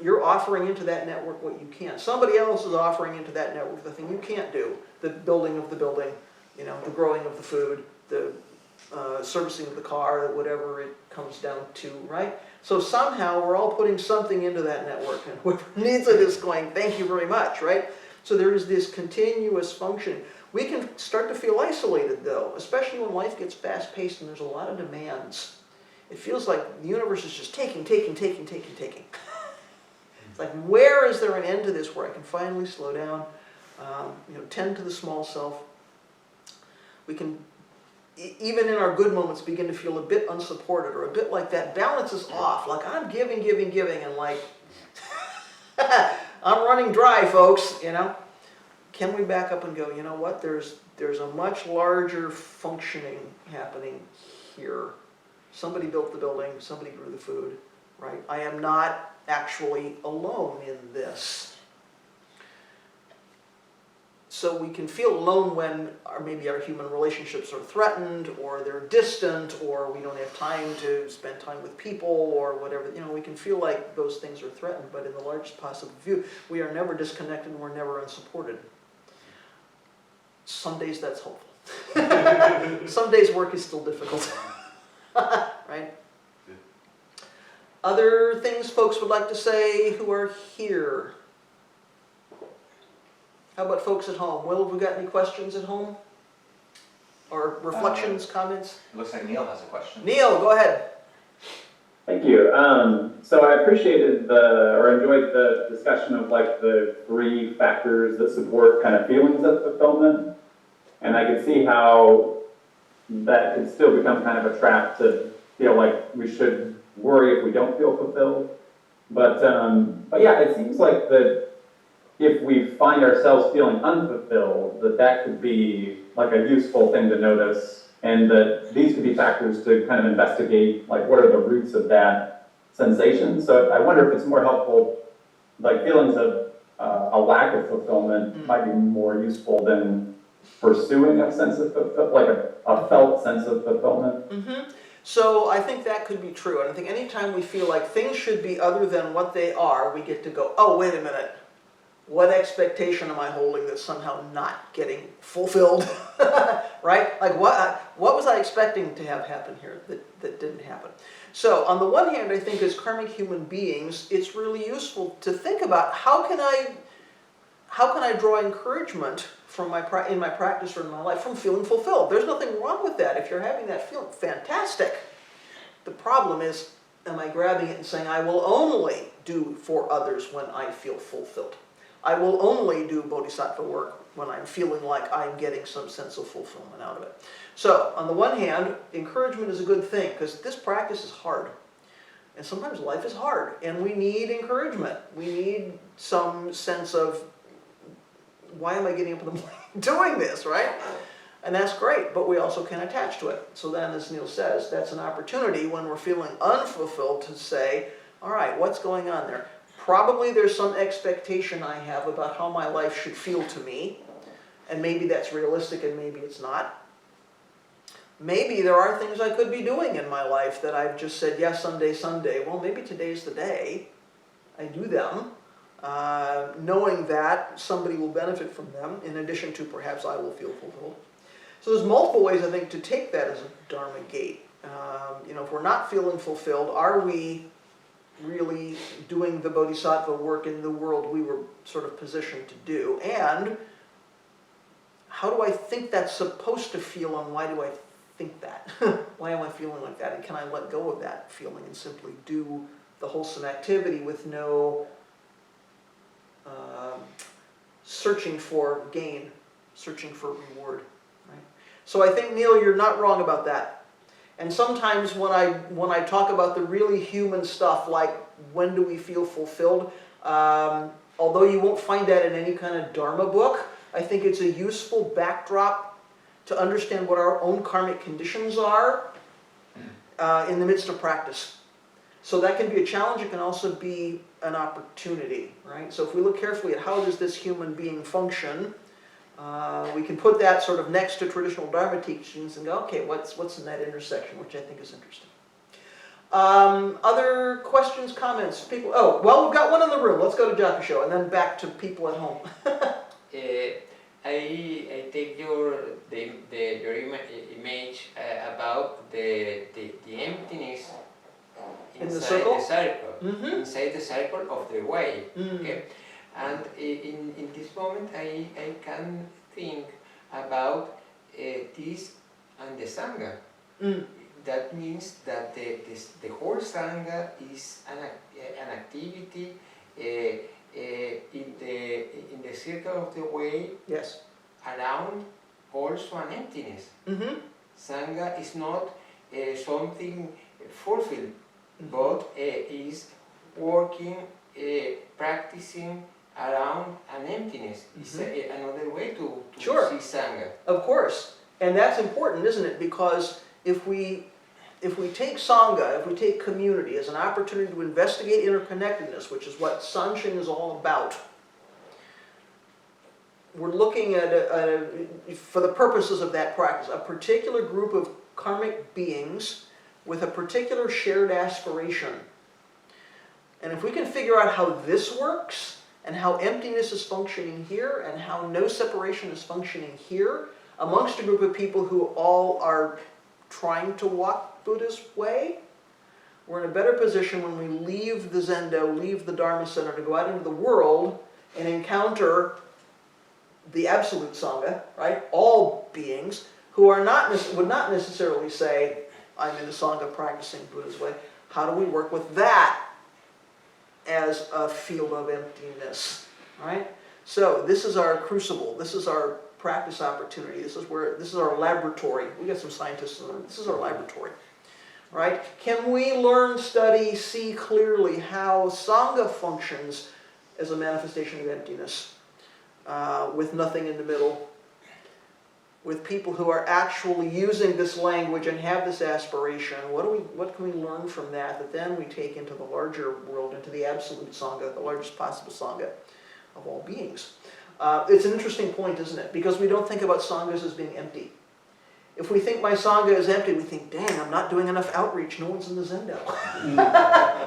you're offering into that network what you can. Somebody else is offering into that network the thing you can't do. The building of the building, the growing of the food, the servicing of the car, whatever it comes down to, right? So somehow we're all putting something into that network, and whoever needs it is going, thank you very much, right? So there is this continuous functioning. We can start to feel isolated, though, especially when life gets fast-paced and there's a lot of demands. It feels like the universe is just taking. It's like, where is there an end to this where I can finally slow down, tend to the small self? We can, even in our good moments, begin to feel a bit unsupported, or a bit like that balance is off. Like, I'm giving, and like, I'm running dry, folks, Can we back up and go, you know what, there's a much larger functioning happening here. Somebody built the building, somebody grew the food, right? I am not actually alone in this. So we can feel alone when maybe our human relationships are threatened, or they're distant, or we don't have time to spend time with people, or whatever. We can feel like those things are threatened, but in the largest possible view, we are never disconnected and we're never unsupported. Some days that's hopeful. Some days work is still difficult. Right? Other things folks would like to say who are here? How about folks at home? Will, have we got any questions at home? Or reflections, comments? It looks like Neil has a question. Neil, go ahead. Thank you. So I appreciated enjoyed the discussion of like the 3 factors that support kind of feelings of fulfillment. And I could see how that could still become kind of a trap to feel like we should worry if we don't feel fulfilled. But yeah, it seems like that if we find ourselves feeling unfulfilled, that could be like a useful thing to notice, and that these could be factors to kind of investigate, like what are the roots of that sensation. So I wonder if it's more helpful, like feelings of a lack of fulfillment might be more useful than pursuing a sense of like a felt sense of fulfillment. Mm-hmm. So I think that could be true. And I think anytime we feel like things should be other than what they are, we get to go, oh, wait a minute. What expectation am I holding that's somehow not getting fulfilled? Right? Like, what was I expecting to have happen here that didn't happen? So on the one hand, I think as karmic human beings, it's really useful to think about how can I draw encouragement from in my practice or in my life from feeling fulfilled. There's nothing wrong with that. If you're having that feeling, fantastic. The problem is, am I grabbing it and saying, I will only do for others when I feel fulfilled. I will only do bodhisattva work when I'm feeling like I'm getting some sense of fulfillment out of it. So, on the one hand, encouragement is a good thing, because this practice is hard. And sometimes life is hard, and we need encouragement. We need some sense of, why am I getting up in the morning doing this, right? And that's great, but we also can attach to it. So then, as Neil says, that's an opportunity when we're feeling unfulfilled to say, all right, what's going on there? probably there's some expectation I have about how my life should feel to me, and maybe that's realistic and maybe it's not. Maybe there are things I could be doing in my life that I've just said, yes, someday. Well, maybe today's the day I do them, knowing that somebody will benefit from them, in addition to perhaps I will feel fulfilled. So there's multiple ways, I think, to take that as a Dharma gate. If we're not feeling fulfilled, are we really doing the bodhisattva work in the world we were sort of positioned to do? And how do I think that's supposed to feel, and why do I think that? Why am I feeling like that? And can I let go of that feeling and simply do the wholesome activity with no searching for gain, searching for reward? Right? So I think, Neil, you're not wrong about that. And sometimes when I talk about the really human stuff, like when do we feel fulfilled, although you won't find that in any kind of Dharma book, I think it's a useful backdrop to understand what our own karmic conditions are in the midst of practice. So that can be a challenge, it can also be an opportunity, right? So if we look carefully at how does this human being function, we can put that sort of next to traditional Dharma teachings and go, okay, what's in that intersection, which I think is interesting. Other questions, comments? People? Oh, well, we've got one in the room. Let's go to Jakusho, and then back to people at home. I take your image about the emptiness In the inside circle? the circle, Mm-hmm. inside the circle of the way. Mm. Okay, and in this moment I can think about this and the sangha. Mm. That means that the whole sangha is an activity in the circle of the way, Yes. around also an emptiness. Mm-hmm. Sangha is not something fulfilled, but is working, practicing around an emptiness. It's another way to Sure. see Sangha. Of course. And that's important, isn't it? Because if we take Sangha, if we take community as an opportunity to investigate interconnectedness, which is what Sanshin is all about, we're looking at, for the purposes of that practice, a particular group of karmic beings with a particular shared aspiration. And if we can figure out how this works, and how emptiness is functioning here, and how no separation is functioning here, amongst a group of people who all are trying to walk Buddha's way, we're in a better position when we leave the Zendo, leave the Dharma Center to go out into the world and encounter the absolute Sangha, right? All beings who are would not necessarily say, I'm in the Sangha practicing Buddha's way. How do we work with that as a field of emptiness, right? So this is our crucible. This is our practice opportunity. This is our laboratory. We got some scientists in the room. This is our laboratory, right? Can we learn, study, see clearly how Sangha functions as a manifestation of emptiness, with nothing in the middle, with people who are actually using this language and have this aspiration? What can we learn from that then we take into the larger world, into the absolute Sangha, the largest possible Sangha of all beings? It's an interesting point, isn't it? Because we don't think about Sanghas as being empty. If we think my Sangha is empty, we think, dang, I'm not doing enough outreach. No one's in the Zendo.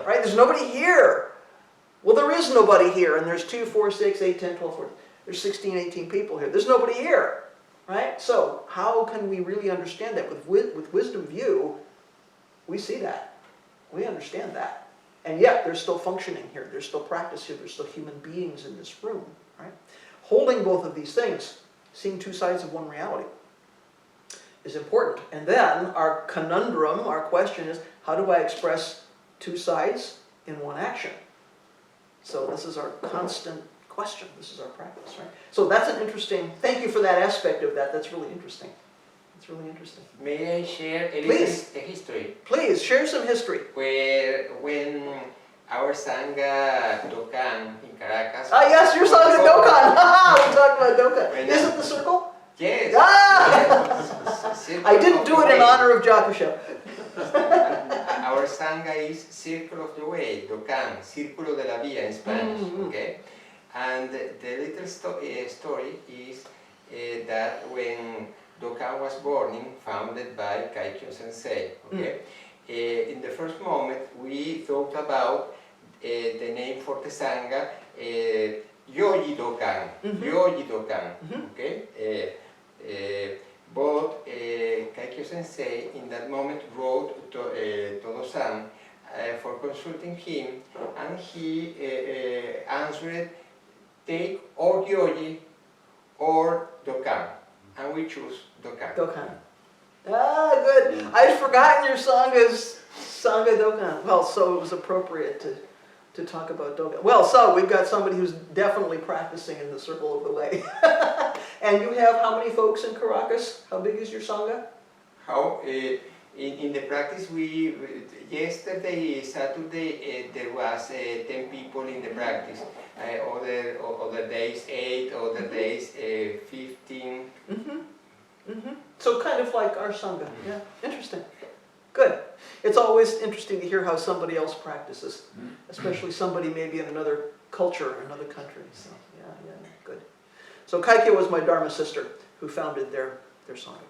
Right? There's nobody here. Well, there is nobody here. And there's 2, 4, 6, 8, 10, 12, 14. There's 16, 18 people here. There's nobody here. Right? So how can we really understand that? With wisdom view, we see that. We understand that. And yet, there's still functioning here. There's still practice here. There's still human beings in this room. Right? Holding both of these things, seeing two sides of one reality, is important. And then our conundrum, our question is, how do I express two sides in one action? So this is our constant question. This is our practice, right? So that's an interesting, thank you for that aspect of that. That's really interesting. It's really interesting. May I share a Please. little history? Please, share some history. When our Sangha Dokan in Caracas. Ah, yes, your song is Dokan. We talked about Dokan. Is it the circle? Yes. Ah! Yes. I didn't do it in honor of Jakusho. Our Sangha is Circle of the Way, Dokan, Círculo de la Vía in Spanish, okay? And the little story is that when Dokan was born, founded by Kaikyo Sensei, okay? In the first moment, we thought about the name for the Sangha, Yoji Dokan, Yoji Dokan, okay? But Kaikyo Sensei in that moment wrote to Todo-san for consulting him, and he answered, take or Yoji or Dokan, and we choose Dokan. Dokan. Ah, good. I'd forgotten your Sangha's Sangha Dokan. Well, so it was appropriate to talk about Dokan. Well, so we've got somebody who's definitely practicing in the Circle of the Way. And you have how many folks in Caracas? How big is your Sangha? How in the practice yesterday, Saturday, there was 10 people in the practice. Other days 8, other days 15. So kind of like our Sangha. Yeah, interesting. Good. It's always interesting to hear how somebody else practices, especially somebody maybe in another culture, another country. So yeah, good. So Kaikyo was my Dharma sister who founded their Sangha.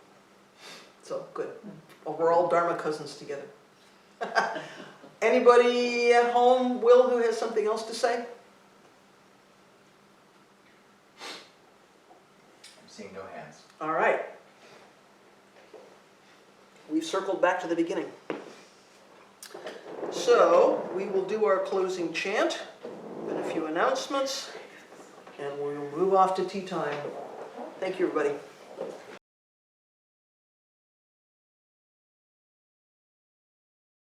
So good. Well, we're all Dharma cousins together. Anybody at home, Will, who has something else to say? I'm seeing no hands. All right. We've circled back to the beginning. So we will do our closing chant and a few announcements, and we'll move off to tea time. Thank you, everybody.